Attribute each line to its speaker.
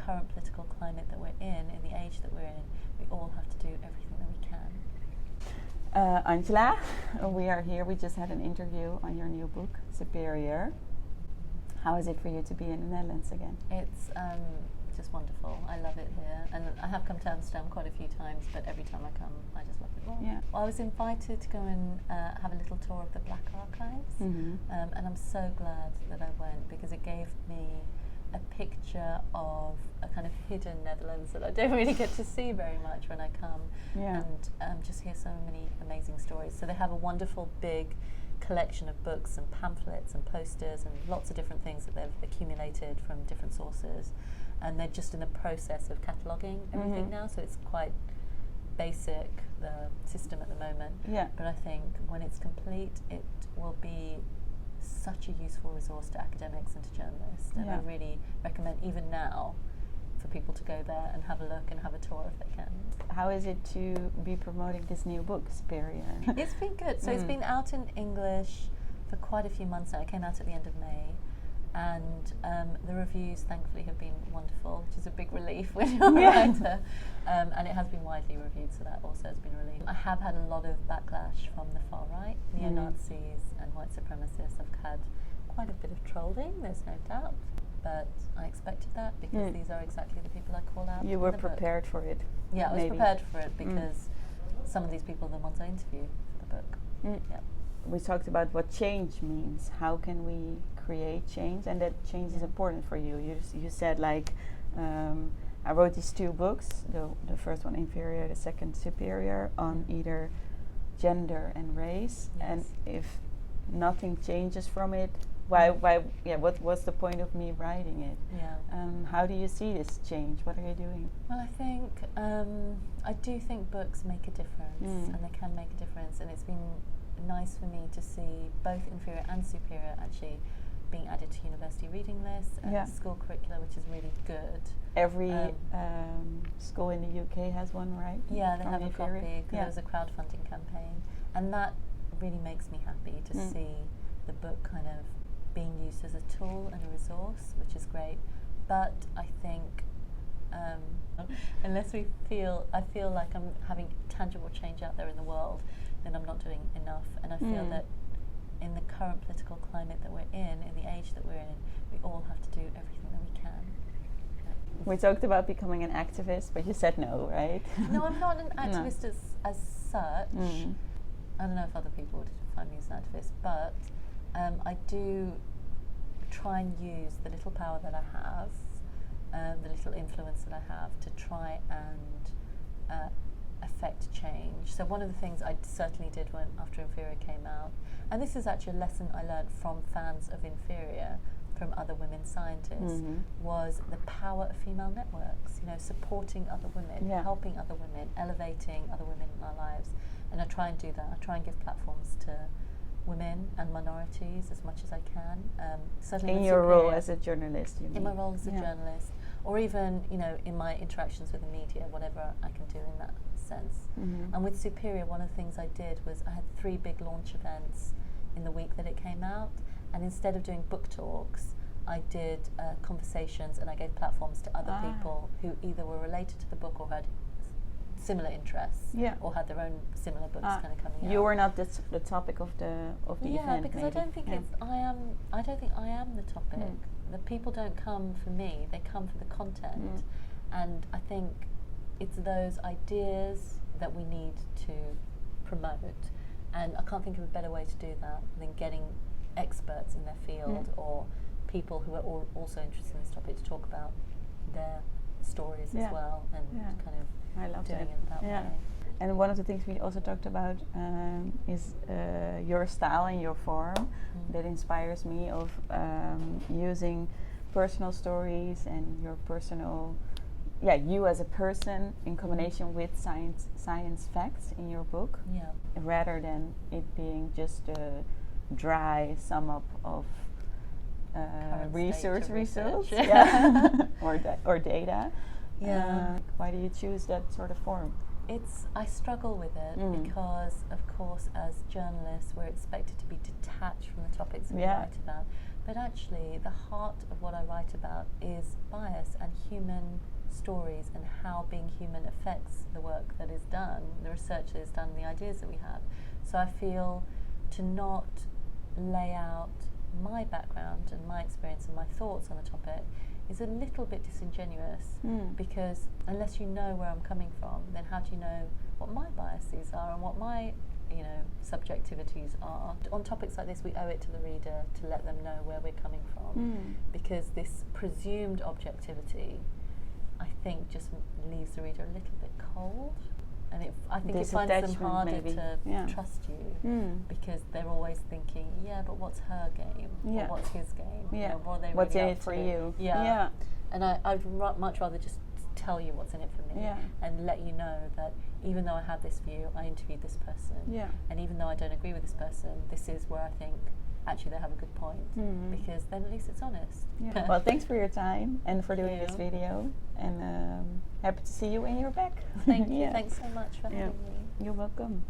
Speaker 1: current political climate that we're in the age that we're in, we all have to do everything that we can.
Speaker 2: Angela, we are here. We just had an interview on your new book, Superior. How is it for you to be in the Netherlands again?
Speaker 1: It's just wonderful. I love it here, and I have come to Amsterdam quite a few times, but every time I come, I just love it more.
Speaker 2: Yeah.
Speaker 1: Well, I was invited to go and have a little tour of the Black Archives, and I'm so glad that I went, because it gave me a picture of a kind of hidden Netherlands that I don't really get to see very much when I come, and just hear so many amazing stories. So they have a wonderful big collection of books and pamphlets and posters and lots of different things that they've accumulated from different sources, and they're just in the process of cataloguing everything now, so it's quite basic, the system at the moment. But I think when it's complete, it will be such a useful resource to academics and to journalists, and I really recommend even now for people to go there and have a look and have a tour if they can.
Speaker 2: How is it to be promoting this new book, Superior?
Speaker 1: It's been good. So it's been out in English for quite a few months now. It came out at the end of May, and the reviews thankfully have been wonderful, which is a big relief when you're a writer, and it has been widely reviewed, so that also has been a relief. I have had a lot of backlash from the far right. Neo-Nazis and white supremacists have had quite a bit of trolling, there's no doubt, but I expected that, because these are exactly the people I call out.
Speaker 2: You were prepared for it.
Speaker 1: Yeah, I was prepared for it, because some of these people are the ones I interview for the book.
Speaker 2: We talked about what change means. How can we create change? And that change is important for you. You said, like, I wrote these two books, the first one Inferior, the second Superior, on either gender and race. And if nothing changes from it, what's the point of me writing it? How do you see this change? What are you doing?
Speaker 1: Well, I think I do think books make a difference, and they can make a difference, and it's been nice for me to see both Inferior and Superior actually being added to university reading lists and school curricula, which is really good.
Speaker 2: Every school in the UK has one, right?
Speaker 1: Yeah, they have a
Speaker 2: Inferior?
Speaker 1: copy, because there was a crowdfunding campaign, and that really makes me happy to see the book kind of being used as a tool and a resource, which is great. But I think unless I feel like I'm having tangible change out there in the world, then I'm not doing enough. And I feel that in the current political climate that we're in the age that we're in, we all have to do everything that we can.
Speaker 2: We talked about becoming an activist, but you said no, right?
Speaker 1: No, I'm not an activist as such. I don't know if other people would define me as an activist, but I do try and use the little power that I have, the little influence that I have, to try and affect change. So one of the things I certainly did after Inferior came out, and this is actually a lesson I learned from fans of Inferior, from other women scientists, was the power of female networks, supporting other women, helping other women, elevating other women in our lives. And I try and do that. I try and give platforms to women and minorities as much as I can. Certainly
Speaker 2: in your role as a journalist, you mean?
Speaker 1: In my role as a journalist, or even in my interactions with the media, whatever I can do in that sense. And with Superior, one of the things I did was I had 3 big launch events in the week that it came out, and instead of doing book talks, I did conversations, and I gave platforms to other people who either were related to the book or had similar interests, or had their own similar books kind of coming out.
Speaker 2: You were not the topic of the event.
Speaker 1: Yeah, because maybe. I don't think I don't think I am the topic. The people don't come for me; they come for the content, and I think it's those ideas that we need to promote. And I can't think of a better way to do that than getting experts in their field or people who are also interested in this topic to talk about their stories as well, and kind of doing it that way.
Speaker 2: And one of the things we also talked about is your style and your form that inspires me of using personal stories and your personal, you as a person in combination with science facts in your book, rather than it being just a dry sum up of research results or data. Why do you choose that sort of form?
Speaker 1: I struggle with it because, of course, as journalists, we're expected to be detached from the topics that we write about. But actually, the heart of what I write about is bias and human stories and how being human affects the work that is done, the research that is done, and the ideas that we have. So I feel to not lay out my background and my experience and my thoughts on the topic is a little bit disingenuous, because unless you know where I'm coming from, then how do you know what my biases are and what my subjectivities are? On topics like this, we owe it to the reader to let them know where we're coming from, because this presumed objectivity, I think, just leaves the reader a little bit cold, and I think it finds them harder to trust you, because they're always thinking, but what's her game? Or what's his game? What are they
Speaker 2: what's
Speaker 1: really
Speaker 2: in it for you?
Speaker 1: And I'd much rather just tell you what's in it for me, and let you know that even though I have this view, I interviewed this person, and even though I don't agree with this person, this is where I think actually they have a good point, because then at least it's honest.
Speaker 2: Well, thanks for your time and for doing this video, and happy to see you when you're back.
Speaker 1: Thank you. Thanks so much for having me.
Speaker 2: You're welcome.